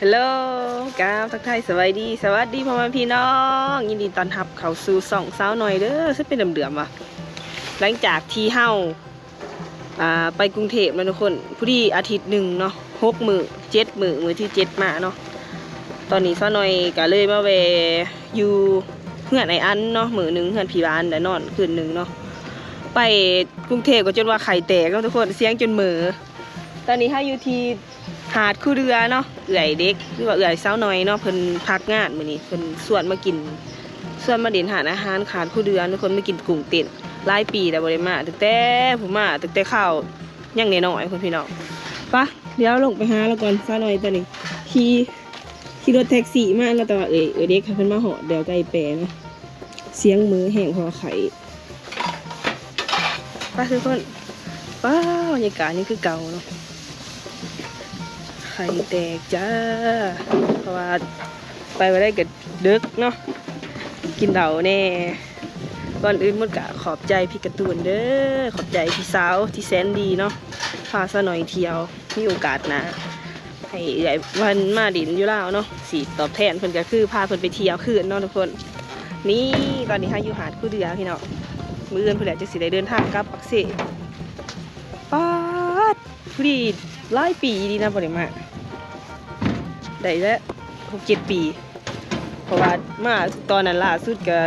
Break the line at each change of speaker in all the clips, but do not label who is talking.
ฮัลโหลกราบทักทายสวัสดีพ่อแม่พี่น้องยินดีต้อนรับเข้าสู่ส่องสาวหน่อยเด้อซึ่งเป็นเดือมๆว่ะหลังจากที่เฮาไปกรุงเทพแล้วทุกคนผู้ดีอาทิตย์หนึ่งเนาะ6 มื้อ7 มื้อมื้อที่7มาเนาะตอนนี้สาวหน่อยก็เลยมาแวะอยู่เฮือนไอ้อันเนาะมื้อหนึ่งเฮือนพี่บ้านแล้วนอนคืนหนึ่งเนาะไปกรุงเทพก็จนว่าไข่แตกแล้วทุกคนเสียงจนเหม่อตอนนี้เฮาอยู่ที่หาดคู่เรือเนาะเอื่อยเด็กหรือว่าเอื่อยสาวน้อยเนาะเพิ่นพักงานมื้อนี้เพิ่นส่วนมากินส่วนมาเด่นหาอาหารขาดคู่เรือทุกคนมากินกุ้งเต้นหลายปีแต่บ่ได้มาตั้งแต่ข้าวยังน้อยๆคุณพี่น้องปะเดี๋ยวลงไปหาแล้วก่อนสาวน้อยตอนนี้ขี่รถแท็กซี่มาแล้วแต่ว่าเด็กเพิ่นมาเหาะเดี๋ยวไก่แปรเนาะเสียงมือแห้งพอไข่ปะทุกคนว้าวบรรยากาศนี่คือเก่าเนาะไข่แตกจ้าเพราะว่าไปมาได้กับดึกเนาะกินเหล้าแน่ก่อนอื่นมดกะขอบใจพี่การ์ตูนเด้อขอบใจพี่สาวที่แสนดีเนาะพาซะหน่อยเที่ยวมีโอกาสนะให้ใหญ่วันมาดินอยู่แล้วเนาะสีตอบแทนเพิ่นก็คือพาเพิ่นไปเที่ยวคืนเนาะทุกคนนี่ตอนนี้ค่ะอยู่หาดคู่เรือพี่เนาะมื้ออื่นเพิ่นจะสิได้เดินทางกลับปักเสป๊าดผู้ดีหลายปีดีนะบ่ได้มาได้แล้ว6-7 ปีเพราะว่ามาตอนนั้นล่าสุดก็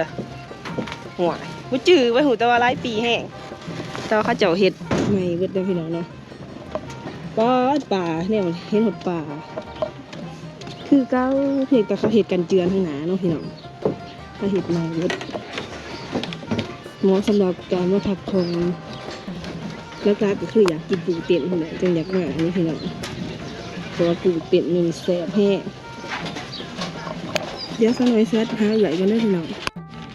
หัวบ่จื้อไว้หูแต่ว่าหลายปีแห้งแต่ว่าเขาเจ้าเฮ็ดใหม่เบิดเด้อพี่น้องเนาะป่าเนี่ยมันเห็นหดป่าคือเก่าเฮ็ดกับเขาเฮ็ดกันเจือนข้างหน้าเนาะพี่น้องเขาเฮ็ดใหม่เบิดเหมาะสำหรับการมาพักผ่อนแล้วก็คืออยากกินปูเต็นพุ่นน่ะจึงอยากมาอันนี้พี่น้องเพราะว่าปูเต็นมันแซ่บแห้งเดี๋ยวสักหน่อยซัดหาใหญ่กันได้พี่น้อง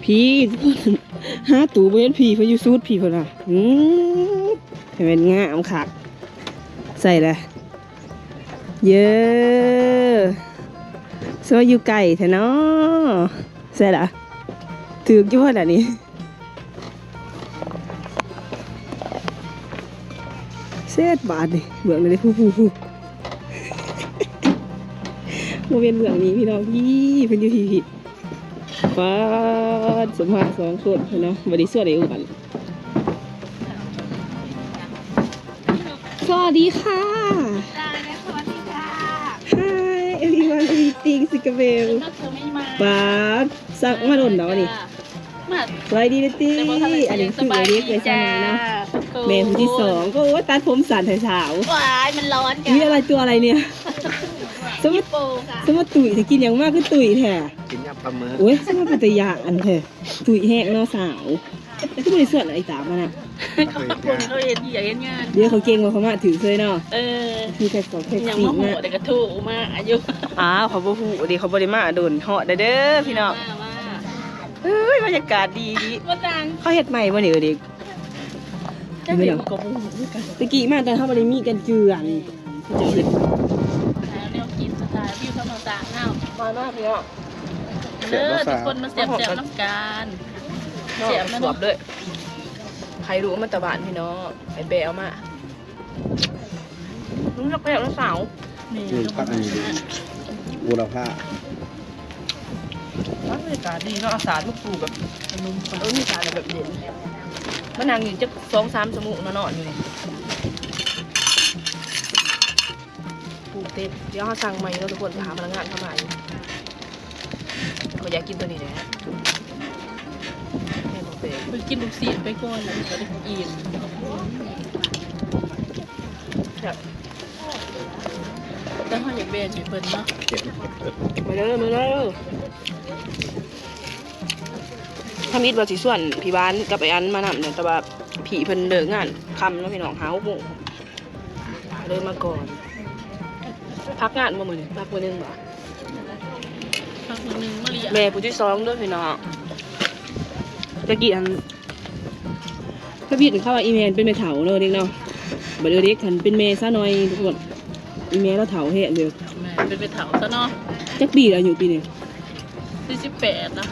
พี่ทุกคนหาตู่บ่เห็นพี่เพิ่นอยู่ซูดพี่เพิ่นน่ะให้มันงามคักใส่เลยเยอะสวยอยู่ไก่แท้เนาะใส่ละถือกอยู่ว่าล่ะนี่เศษบาทนี่เบื้องเลยผู้โมเมนต์เบื้องนี้พี่น้องพี่เป็นอยู่ผิดป้าสมภาร2 คนเนาะบริสุทธิ์เลยกันสวัสดีค่ะ
สวัสดีค่ะ
Hi everyone everything สิกาเบลป้าสักมาโดนเนาะนี่สวัสดีนะตี้อันนี้คือเรียกไปใช่ไหมเนาะเมย์คนที่2ก็โอ้ตัดผมสั้นสาว
วายมันร้อนกัน
นี่อะไรตัวอะไรเนี่ยสมมติตุ๋ยจะกินอย่างมากคือตุ๋ยแท้
กินยำปลาหมึก
โอ้ยสมมติเป็นตัวอย่างอันแท้ตุ๋ยแห้งเนาะสาวที่บริสุทธิ์ไอ้ตามันอ่ะ
เขาเห็นที่อยากเห็นงาน
เดี๋ยวเขาเก่งกว่าเขามาถือเลยเนาะมีแค่2 แค่
ยัง
4
มาโหดแต่กระทูมาอายุ
เขาบ่ฮู้ดิเขาบ่ได้มาโดนเหาะเด้อพี่น้องเอ้ยบรรยากาศดี
ว่าต่าง
เขาเฮ็ดใหม่บ่นี่เด็ก
จะเห็นกับบู
ตะกี้มาตอนเฮาบ่ได้มีกันเจือนเขาจะเฮ็ด
แนวกินสไตล์วิวธรรมศาสตร์เนาะ
มากพี่น้อง
ทุกคนมาเสียบน้ำกัน
เสียบสวบด้วยใครรู้มันตะบานพี่น้องไอ้เบลมารู้จักแปลกแล้วสาว
พักอันนี้บูรพา
บรรยากาศดีเนาะอาสาลูกปลูกแบบนุ่มมีสารแบบเย็นมันนั่งอยู่จะ2-3 ชั่วโมงนอนอยู่ปลูกเต็มเดี๋ยวเขาสั่งใหม่แล้วทุกคนหาพนักงานเข้ามาเขาอยากกินตัวนี้แหละ
ไปกินลูกศิษย์ไปก่อนแล้วก็ได้กินแต่เขาอยากเบนเพิ่นเนาะ
มาเลยทำอิดบาสิส่วนพี่บ้านกับไอ้อันมานำเนี่ยแต่ว่าผีเพิ่นเลิกงานคำแล้วพี่น้องหา6 โมงเลยมาก่อนพักงานมามื้อนึงพักมื้อนึงบ่
พักมื้อนึงมาเรียน
แม่ผู้ที่2ด้วยพี่น้องตะกี้อันก็พี่ถึงเข้าว่าอีเมลเป็นแม่เฒ่าเนาะเด็กเนาะบัดเด็กคันเป็นแม่ซะหน่อยทุกคนอีเมลแล้วเฒ่าแท้เด้อ
แม่เป็นเฒ่าซะเนาะ
จักปีแล้วอยู่ปีนี้
48นะ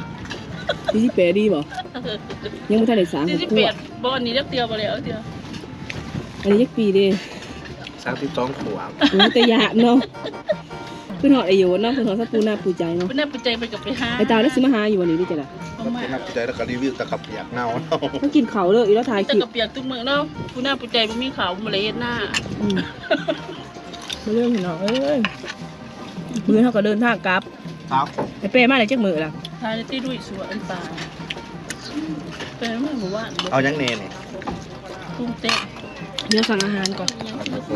48ดีบ่ยังบ่ทันได้
48บ่อันนี้จักเดียวบ่แล้วเดียว
อันนี้จักปีเด้
32 ขวบ
แต่ยากเนาะ เพิ่นฮอดไอโยนเนาะเพิ่นฮอดสักปูหน้าปูใจเนาะ
เป็นน่าไปใจไปกับไปหา
ไอตาแล้วสิมาหาอยู่วันนี้ดิจ้ะล่ะ
เอามา
เป็นนักใจแล้วก็รีวิวตะกับอยากเน่า
ต้องกินเขาวเลยอีแล้วถ่ายค
แต่
ลิป
กับเปียกทุกมื้อเนาะผู้หน้าไปใจบ่มีขาวบ่เลยเฮ็ดหน้า
อืมมาเรื่องพี่น้องเอ้ยมื้อเฮาก็เดินทางกลับ
ครับ
ไอเป้มาได้จักมื้อล่ะ
ทายที่ด้วยสวนอันปลาเป็นมื้อหมู่บ้าน
เอายังเนเนี่ย
กุ้งเต้น
เดี๋ยวสั่งอาหารก่อน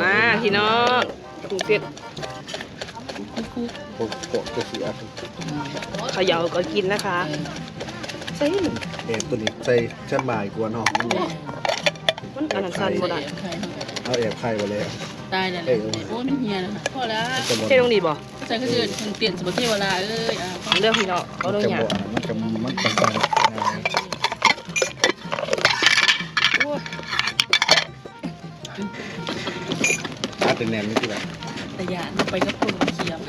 มาพี่น้องกุ้งเสร็จ
คุก
โอ้โหตัวเสีย
เขย่าก็กินนะคะใส่
ตัวนี้ใส่เช่นบ่ายกวนหอม
มันอันนั้นสั่นบ่ได้
ไข่
เอาแอบไข่ไปเลย
ตายแล้วโอ้ยมันเฮียนะพอแล้ว
เท่ตรงนี้บ่
ใส่ก็คือถึงเปลี่ยนสมบัติเทวดาเอ้ยอ่ะ
เรื่องพี่น้องเขาเรื่องหยัง
มันสั่น
โอ้ย
อาจจะแนมไม่กี่แบบ
แต่อย่าไปกับคนเขียว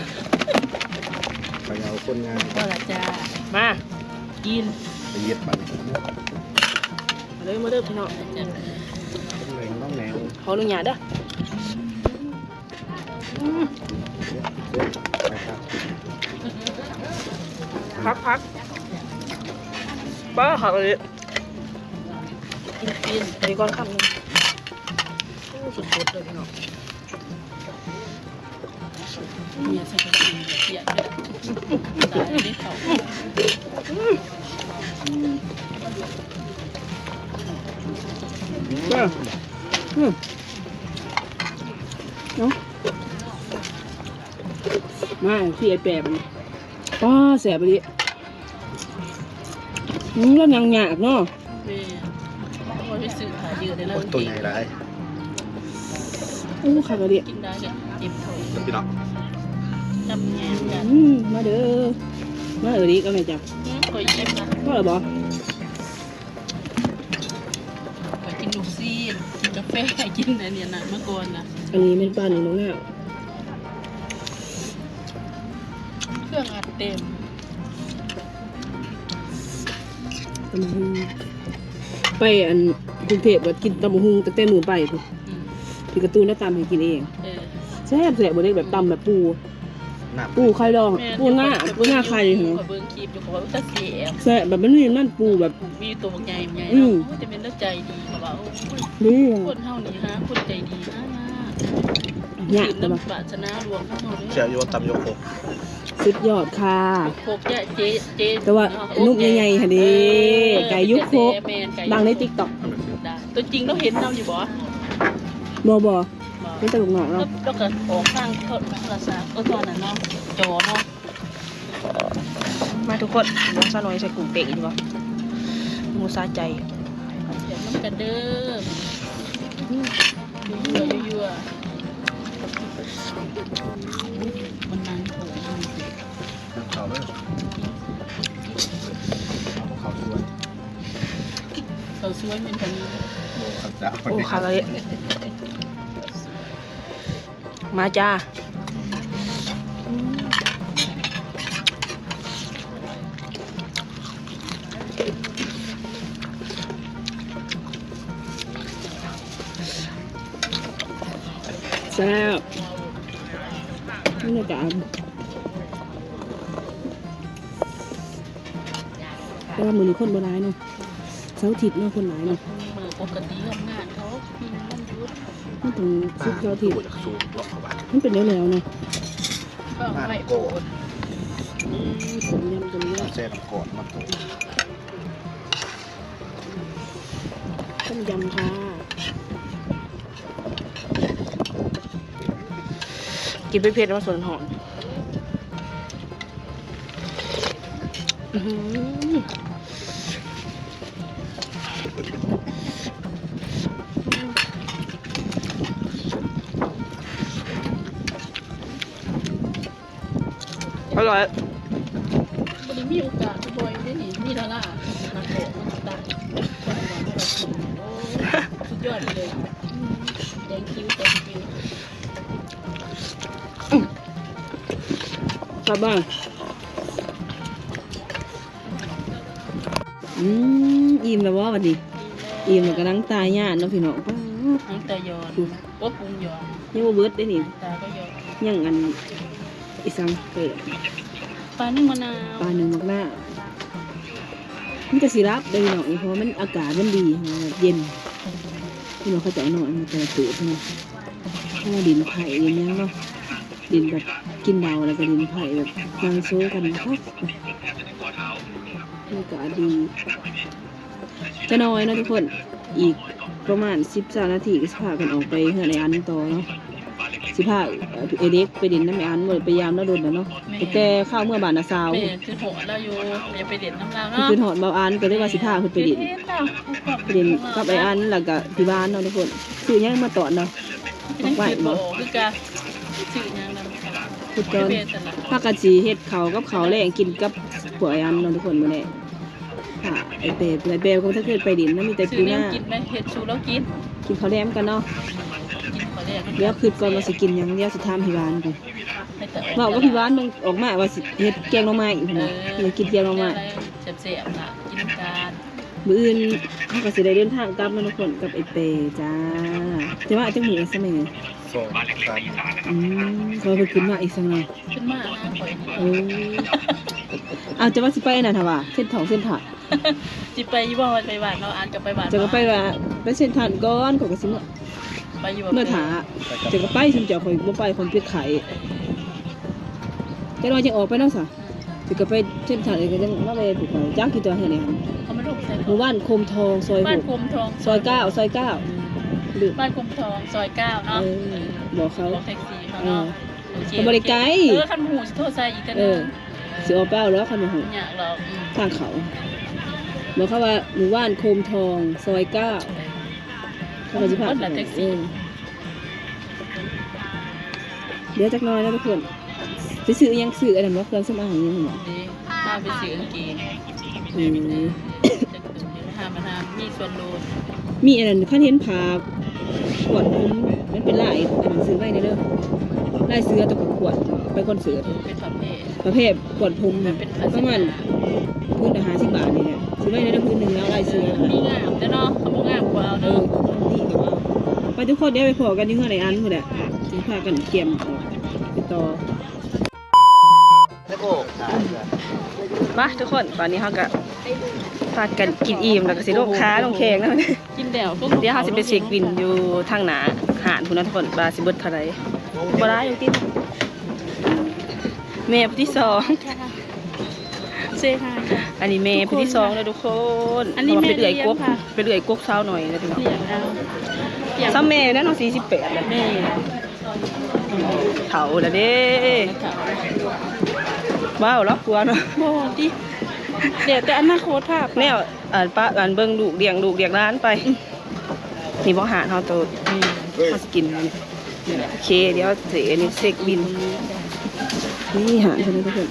ไปเอาคนงาน
พอละจ้า
มา
กิน
ไปเย็ดมัน
มาเด้อพี่น้อง
ต้องแหนง
เขาเรื่องหยังเด้อ พักบ้าเขาเลย
กิน
อันนี้ก่อนคำหนึงโอ้สุดๆเลยพี่น้อง
เมียใส่กระดิ่งเขียดเลยตายได้เขา
เนาะมาพี่ไอ้แปบนี่ป้าแสบไปดิแล้วยังหยากเนาะ
เมียพอไปสื่อหาเยอะได้แล้ว
ตัวใหญ่ไร
อู้ขาดไปดิ
กินได้เลยเจ็บท้อง
พี่น้อง
จำแง่กัน
มาเด้อมาดิก็ไม่จับ
คอยเจ็บนะ
พ่อเหรอบอ
คอยกินลูกซีนกินกาแฟกินอะไรเนี่ยนะเมื่อก่อนนะ
อันนี้เป็นปลาหนึ่งน้องหน้า
เครื่องอัดเต็ม
ตำบักหุ่งไปอันกรุงเทพว่ากินตำบักหุ่งตั้งแต่หนูไปพุ่นพี่การ์ตูนได้ตำให้กินเองแซ่บแซ่บบ่ได้แบบตำแบบปูไข่ดองปูหน้าไข่เหรอ
เบิ้งคลิปอยู่เขาว่าจะเสีย
แซ่บแบบมันนี่มันปูแบบ
มีตัวใหญ่ใหญ่เนาะแต่เป็นเรื่องใจดีเขาบอก
นี่
คนเฮานี่ฮะคนใจดีนะ
หยา
ตื่
ก
น
แต่ว่า
น้ำบาชนะรวมทั้งหมด
เชียวโยนตำโยก
สุดยอดค่ะ
โคกเจ๊
แต่ว่านุ่มใหญ่ๆค่ะดิไก่ยุคโคกดังใน TikTok
ตัวจริงเราเห็นเราอยู่บ่
บ่เป็นตลกหนอก
แล้ว
เนาะ
ก็ออกข้างโทรศัพท์ก็ตอนนั้นเนาะจอเนาะ
มาทุกคนน้องซาน้อยใส่กุ้งเตะดีกว่าหมูซาใจ
เดี๋ยวมันกันเด้อยั่วมันนั่งโผล่
เขาเลยเขาสวย
เขาสวยเป็นคนนี้
โอ้ขัดจ้า
โอ้ค่ะเลยมาจ้าแซ่บนี่นะจ๊ะแต่ว่ามือนี้คนโบราณเนาะเสาร์อาทิตย์เนาะคนหลายเนาะ
มือปกติทำงานเขามันยุด
มันถึงสุดเสาร์อาทิตย์
จากซูมหลอกเขาบ้าน
มันเป็นแล้วๆเนาะ
ก็ไม่โกรธ
ต้มยำต้มย
แซ่บก่อนมาโต
ต้มยำค่ะกินไปเผ็ดมาส่วนหอมอื้อหืออร่อย
วันนี้มีโอกาสบ่อยได้หนิมีดารามาโกะมาตัดสุดยอดเลยแดงคิ้ว
ชอบบ้างอิ่มแล้วว่าวันนี้อิ่มแล้วก็นั่งตายญาติเนาะพี่น้องป้า
น้ำตายอนว่าปรุงยอน
ยังบ่เบิดได้นี่
ตาก็ยอน
ยังอัน อีสังเปิด
ปลานึ่งมะนาว
ปลาหนึ่งมากหน้ามันจะสิรับได้หน่อยเพราะมันอากาศมันดีแบบเย็นที่เราเข้าใจหน่อยมันจะตื่นใช่ไหมถ้าดินไผ่อย่างนี้เนาะดินแบบกินเบาแล้วก็ดินไผ่แบบนางโซ่กันนะครับอากาศดีจะน้อยเนาะทุกคนอีกประมาณ13 นาทีก็จะพากันออกไปเฮือนไอ้อันต่อเนาะสิพาเอเด็กไปดินน้ำไอ้อันหมดไปยามแล้วโดนแล้วเนาะแต่ข้าวเมื่อบานนาซาว
แม่คือโหดเราอยู่อย่าไปเด็ดน้ำลาว
คือ
เนาะ
คือหอดเบาอันก็เรียกว่าสิพาคุณไปดิน
เฮ็ดแล้ว
ไปดินกับไอ้อันแล้วก็ที่บ้านเนาะทุกคนซื้อยังมาตอนเนาะ
ยังคิดบ่ออกคือกะชื่อหยังนำ
คือตอนพากันสิเฮ็ดเขาวกับเขาวแรงกินกับพวกไอ้อันเนาะทุกคนมื้อนี้ค่ะไอ้เปก็ถ้าเกิดไปดินมันมีแต่
ชื่
ปู
อ
ห
แน
น้าว
กินไหมเฮ็ดชูแล้วกิน
กินข้าวแลมกันเนาะ
กินขอแรก
เดี๋ยวคืนก่อนว่าสิกินหยังเดี๋ยวสิถามพี่บ้านก่อน
ให้แต่
เว้ากับพี่บ้านมึงออกมาว่าสิเฮ็ดแกงหน่อไม้อีกพุ่นน่ะอยากกินแกงหน่อไม้
เสียบๆล่ะกินกัน
มื้ออื่นเฮาก็สิได้เดินทางกลับมาทุกคนกับไอ้เปจ้าแต่ว่าจังมื้อซั่นแม่
โซ่ตาม
เขาไปขึ้นมาอีกสักหน่อย
ขึ้นมาหน้าข่อย
เออเอาจะว่าสิไปน่ะถว่าเส้นถาด
สิไปอยู่บ่ไปบ้านเราอ่านกับไปบ้าน
จะก็ไปว่าไปเส้นถาดก่อนขอยก็สิเมื่อ
ไปอยู่
เมื่อถาจะก็ไปซุมเจ้าข่อยบ่ไปคนพิษไข่จะรอจังออกไปเนาะซะจะก็ไปเส้นถาดก็จังมาไปผูกข่อยจักกี่ตัวเฮ็ดนี่หั่น
เขาไม่รู้ใส่
หมู่บ้านโคมทองซอย
บ้าน
6
กรมทอง
ซอย9ลืม
บ้านกรมทองซอย9
เอ
เนาะ
อบอกเขา
บอกแท็กซี่เขาเนาะ
เขาบ่ได้ไกล
คันหูสิโทรใส่อีกกัน
เอ
นึ
อง สิออกไปเอาแล้วคันมาหู
อยากหรอก
ทางเขาบอกเขาว่าหมู่บ้านโคมทองซอย9เขาก็สิพาไปเดี๋ยวจักหน่อยนะทุกคนไปซื้อยังซื้ออะไรมาเครื่องสำอางยังหรอ
ดีมาไปซื้อกางเกง
อืม
จะตื่นหามาทำมีส่วนลด
มีอันนั้นขั้นเห็นผาขวดผมมันเป็นลายอันนั้นซื้อไว้ในเด้อลายเสือตะกับขวดไปคอนเสิร์ต
เป็นประเภท
ประเภทขวดผมประมาณพื้นละ50 บาทนี่แหละซื้อไว้ในเด้อพื้นหนึ่งแล้วลายเสือ
มีงามแต่เนาะเขาบอกงามกว่าเอา
เอ
เนาะ
อดีกับว่าไปทุกคนเดี๋ยวไปพอกันที่เมื่อไหร่อันพุ่นแหละสิพากันเกี่ยมออกไปต่อ
แล้วก็ขายเลย
มาทุกคนตอนนี้เขาก็พากันกินอิ่มแล้วก็สิลงค้าลงแขงแล้ว
กินแดวก็
เดี๋ยวเขาสิไปเช็คบินอยู่ทางหนาหาดพุ่นนะทุกคนบาสิเบิดเท่าไหร่บ่ได้อยู่ติแม่ผู้ที่สอง
เซฮาค่ะ
อันนี้แม่ผู้ที่สองเลยทุกคน
อันนี้
พราะว่า
แม่
ไปเอื่อยกบ
เลี้ยงค่ะ
ไปเอื่อยกบเช้าหน่อยนะทุกคน
เลี้ยงเอาเลี้ยง
ซ้ำแม่นั่นน้อง48แล้ว
แม่
เฒ่าแล้วเด้ว้าวรับกลัวเนาะ
โบดิเดี๋ยวแต่อนาคตภาพ
แนวป้าเบิ่งลูกเลี้ยงร้านไปนี่บ่หาเฮาโตเฮาสิกินนี่โอเคเดี๋ยวสิอันนี้เช็คบินนี่หาเพิ่นทุกคน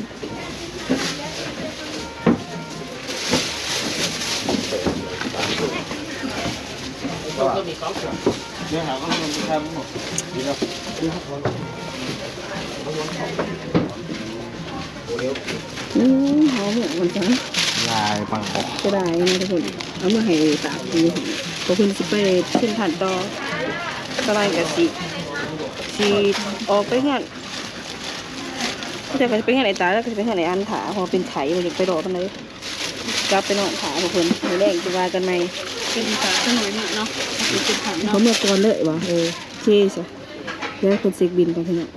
เนื้อหาก็ต้องทำหมดดีแล้ว
หอมเหมือนกันจ้ะ
ลายปังออก
จะได้นะทุกคนเอามาให้ตากดูพอคุณสิไปเส้นผ่านต่อสบายกับสิออกไปเงี้ยแต่ก็จะไปเงี้ยไหนตาแล้วก็จะไปเงี้ยไหนอันถาพอเป็นไข่มันจะไปรอตรงไหนกลับไปนอนถาพอคุณแรงจะว่ากันไหม
เป็นฝาขนมเนาะเป็นฝา
เขา
เนาะ
เมื่อก่อนเลยวะโอเคใช่เดี๋ยวคนเซ็กบินกันเถอะ